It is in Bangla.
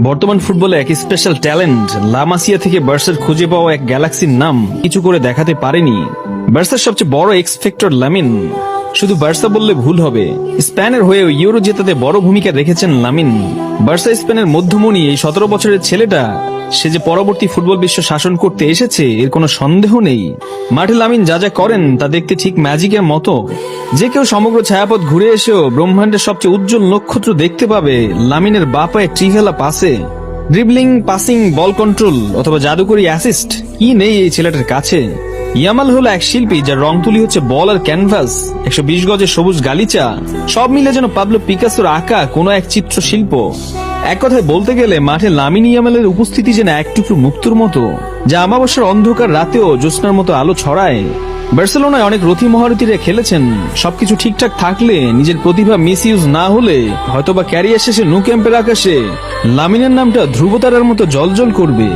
বর্তমান ফুটবলে এক স্পেশাল ট্যালেন্ট লামাসিয়া থেকে বার্সার খুঁজে পাওয়া এক গ্যালাক্সির নাম কিছু করে দেখাতে পারেনি। বার্সার সবচেয়ে বড় এক্স ফ্যাক্টর লামিন। শুধু বার্সা বললে ভুল হবে, স্পেনের হয়েও ইউরো জেতাতে বড় ভূমিকা রেখেছেন লামিন। বার্সা স্পেনের মধ্যমণি এই 17 বছরের ছেলেটা, সে যে পরবর্তী ফুটবল বিশ্ব শাসন করতে এসেছে এর কোনো সন্দেহ নেই। মাঠে লামিন যা যা করেন তা দেখতে ঠিক ম্যাজিকের মতো। যে কেউ সমগ্র ছায়াপথ ঘুরে এসেও ব্রহ্মাণ্ডের সবচেয়ে উজ্জ্বল নক্ষত্র দেখতে পাবে লামিনের বাঁ পায়ে ট্রিভেলা পাসে। ড্রিবলিং, পাসিং, বল কন্ট্রোল অথবা জাদুকরি অ্যাসিস্ট কি নেই এই ছেলেটার কাছে। ইয়ামাল হলো এক শিল্পী যার রং তুলি হচ্ছে বল আর ক্যানভাস, 120 গজের সবুজ গালিচা, সব মিলে যেন পাবলো পিকাসোর আঁকা কোনো এক চিত্রশিল্প। এক কথায় বলতে গেলে মাঠে লামিন ইয়ামালের উপস্থিতি যেন এক টুকরো মুক্তোর মতো, যা আমাবস্যার অন্ধকার রাতেও জ্যোৎস্নার মতো আলো ছড়ায়। বার্সেলোনায় অনেক রথী মহারথীরা খেলেছেন, সবকিছু ঠিকঠাক থাকলে, নিজের প্রতিভা মিস ইউজ না হলে হয়তোবা ক্যারিয়ার শেষে নু ক্যাম্পের আকাশে লামিনের নামটা ধ্রুবতারার মতো জলজল করবে।